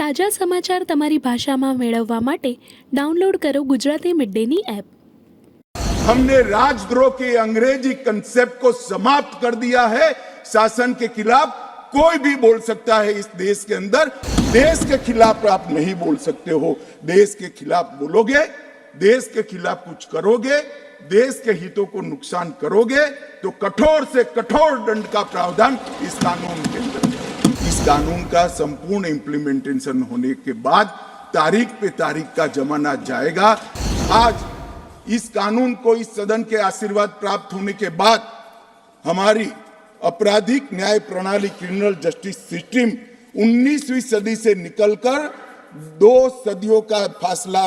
તાજા સમાચાર તમારી ભાષામાં મેળવવા માટે ડાઉનલોડ કરો ગુજરાતી મિડ ડેની એપ। हमने राजद्रोह के अंग्रेजी कंसेप्ट को समाप्त कर दिया है। शासन के खिलाफ कोई भी बोल सकता है इस देश के अंदर। देश के खिलाफ आप नहीं बोल सकते हो। देश के खिलाफ बोलोगे, देश के खिलाफ कुछ करोगे, देश के हितों को नुकसान करोगे तो कठोर से कठोर दंड का प्रावधान इस कानून के अंदर है। इस कानून का संपूर्ण इंप्लीमेंटेशन होने के बाद तारीख पे तारीख का जमाना जाएगा। आज इस कानून को इस सदन के आशीर्वाद प्राप्त होने के बाद हमारी आपराधिक न्याय प्रणाली क्रिमिनल जस्टिस सिस्टम 19वीं सदी से निकलकर 2 सदियों का फासला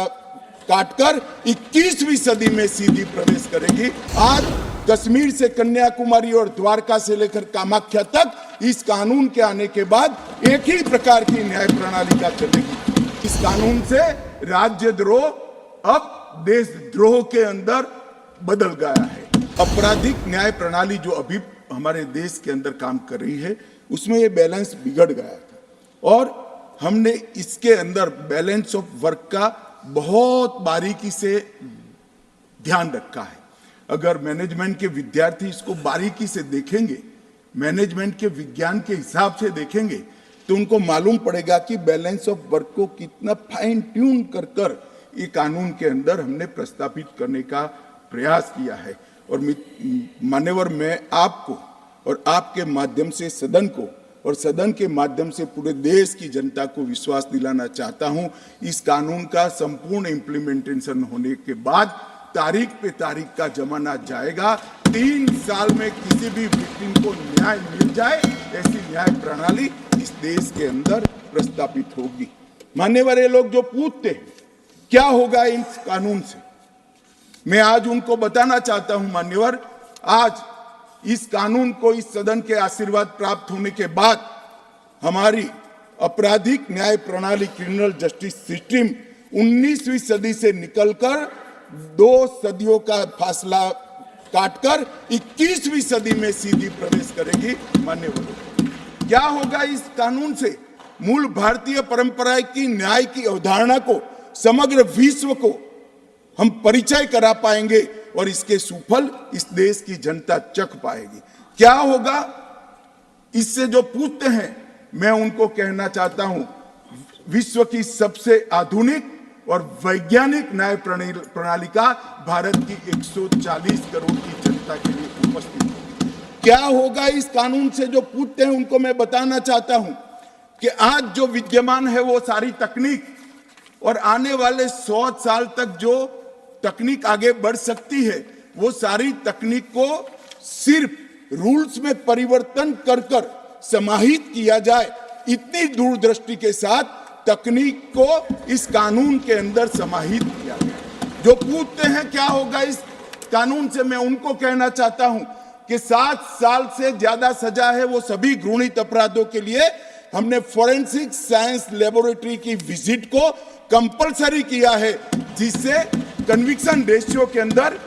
काटकर 21वीं सदी में सीधी प्रवेश करेगी। आज कश्मीर से कन्याकुमारी और द्वारका से लेकर कामाख्या तक इस कानून के आने के बाद एक ही प्रकार की न्याय प्रणाली का चलेगी। इस कानून से राज्यद्रोह अब देशद्रोह के अंदर बदल गया है। आपराधिक न्याय प्रणाली जो अभी हमारे देश के अंदर काम कर रही है उसमें ये बैलेंस बिगड़ गया था और हमने इसके अंदर बैलेंस ऑफ वर्क का बहुत बारीकी से ध्यान रखा है। अगर मैनेजमेंट के विद्यार्थी इसको बारीकी से देखेंगे, मैनेजमेंट के विज्ञान के हिसाब से देखेंगे तो उनको मालूम पड़ेगा कि बैलेंस ऑफ वर्क को कितना फाइन ट्यून कर कर ये कानून के अंदर हमने प्रस्तावित करने का प्रयास किया है। और मान्यवर, मैं आपको और आपके माध्यम से सदन को और सदन के माध्यम से पूरे देश की जनता को विश्वास दिलाना चाहता हूं, इस कानून का संपूर्ण इंप्लीमेंटेशन होने के बाद तारीख पे तारीख का जमाना जाएगा। 3 साल में किसी भी विक्टिम को न्याय मिल जाए ऐसी न्याय प्रणाली इस देश के अंदर प्रस्तावित होगी। मान्यवर, ये लोग जो पूछते हैं क्या होगा इस कानून से, मैं आज उनको बताना चाहता हूं मान्यवर, आज इस कानून को इस सदन के आशीर्वाद प्राप्त होने के बाद हमारी आपराधिक न्याय प्रणाली क्रिमिनल जस्टिस सिस्टम 19वीं सदी से निकलकर 2 सदियों का फासला काटकर 21वीं सदी में सीधी प्रवेश करेगी। मान्यवर, क्या होगा इस कानून से, मूल भारतीय परंपरा की न्याय की अवधारणा को समग्र विश्व को हम परिचय करा पाएंगे और इसके सुफल इस देश की जनता चख पाएगी। क्या होगा इससे जो पूछते हैं, मैं उनको कहना चाहता हूं, विश्व की सबसे आधुनिक और वैज्ञानिक न्याय प्रणाली का भारत की 140 करोड़ की जनता के लिए उपस्थित होगी। क्या होगा इस कानून से जो पूछते हैं उनको मैं बताना चाहता हूं कि आज जो विद्यमान है वो सारी तकनीक और आने वाले 100 साल तक जो तकनीक आगे बढ़ सकती है वो सारी तकनीक को सिर्फ रूल्स में परिवर्तन कर कर समाहित किया जाए, इतनी दूरदृष्टि के साथ तकनीक को इस कानून के अंदर समाहित किया गया। जो पूछते हैं क्या होगा इस कानून से, मैं उनको कहना चाहता हूं कि 7 साल से ज्यादा सजा है वो सभी घृणित अपराधों के लिए हमने फोरेंसिक साइंस लेबोरेटरी की विजिट को कंपलसरी किया है, जिससे कन्विक्शन रेशियो के अंदर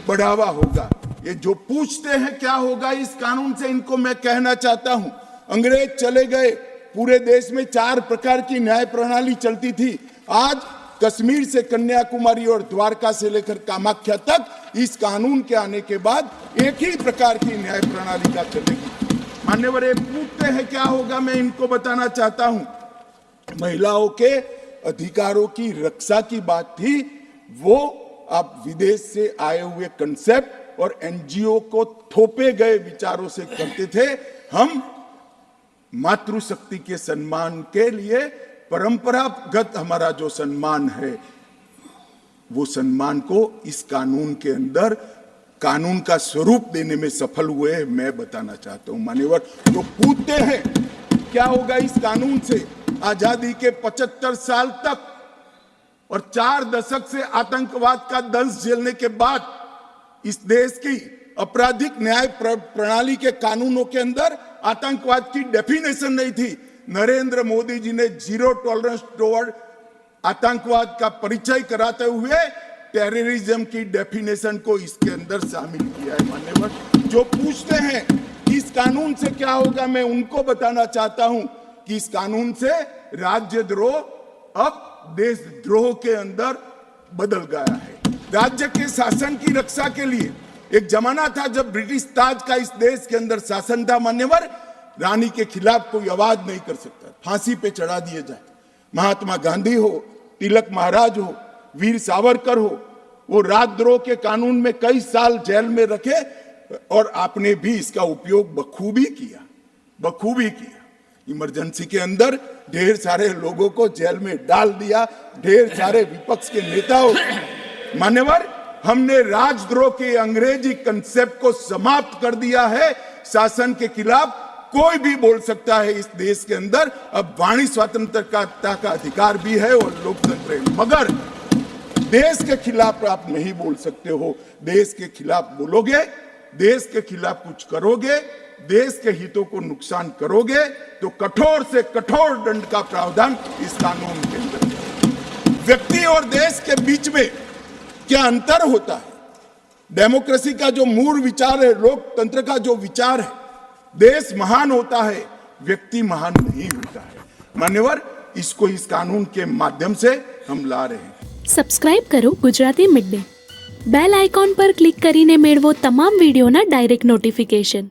बढ़ावा होगा। ये जो पूछते हैं क्या होगा इस कानून से, इनको मैं कहना चाहता हूं, अंग्रेज चले गए, पूरे देश में 4 प्रकार की न्याय प्रणाली चलती थी। आज कश्मीर से कन्याकुमारी और द्वारका से लेकर कामाख्या तक इस कानून के आने के बाद एक ही प्रकार की न्याय प्रणाली का चलेगी। मान्यवर, ये पूछते हैं क्या होगा, मैं इनको बताना चाहता हूं, महिलाओं के अधिकारों की रक्षा की बात थी, वो आप विदेश से आए हुए कंसेप्ट और एनजीओ को थोपे गए विचारों से करते थे। हम मातृशक्ति के सम्मान के लिए परंपरागत हमारा जो सम्मान है वो सम्मान को इस कानून के अंदर कानून का स्वरूप देने में सफल हुए हैं, मैं बताना चाहता हूं। मान्यवर, जो पूछते हैं क्या होगा इस कानून से, आजादी के 75 साल तक और 4 दशक से आतंकवाद का दंश झेलने के बाद इस देश की आपराधिक न्याय प्रणाली के कानूनों के अंदर आतंकवाद की डेफिनेशन नहीं थी। नरेंद्र मोदी जी ने 0 टॉलरेंस टुवर्ड आतंकवाद का परिचय कराते हुए टेररिज्म की डेफिनेशन को इसके अंदर शामिल किया है। मान्यवर, जो पूछते हैं इस कानून से क्या होगा, मैं उनको बताना चाहता हूं कि इस कानून से राज्यद्रोह अब देशद्रोह के अंदर बदल गया है। राज्य के शासन की रक्षा के लिए एक जमाना था जब ब्रिटिश ताज का इस देश के अंदर शासन था, मान्यवर, रानी के खिलाफ कोई आवाज नहीं कर सकता, फांसी पे चढ़ा दिए जाए। महात्मा गांधी हो, तिलक महाराज हो, वीर सावरकर हो, वो राजद्रोह के कानून में कई साल जेल में रखे और आपने भी इसका उपयोग बखूबी किया। इमरजेंसी के अंदर ढेर सारे लोगों को जेल में डाल दिया, ढेर सारे विपक्ष के नेताओं। मान्यवर, हमने राजद्रोह के अंग्रेजी कंसेप्ट को समाप्त कर दिया है। शासन के खिलाफ कोई भी बोल सकता है इस देश के अंदर। अब वाणी स्वतंत्रता का अधिकार भी है और लोकतंत्र है, मगर देश के खिलाफ आप नहीं बोल सकते हो। देश के खिलाफ बोलोगे, देश के खिलाफ कुछ करोगे, देश के हितों को नुकसान करोगे तो कठोर से कठोर दंड का प्रावधान इस कानून के अंदर है। व्यक्ति और देश के बीच में क्या अंतर होता है? डेमोक्रेसी का जो मूल विचार है, लोकतंत्र का जो विचार है, देश महान होता है, व्यक्ति महान नहीं होता है। मान्यवर, इसको इस कानून के माध्यम से हम ला रहे हैं। સબસ્ક્રાઇબ કરો Gujarati mid day. Bell icon પર ક્લિક કરીને મેળવો તમામ વિડીયોના ડાયરેક્ટ નોટિફિકેશન.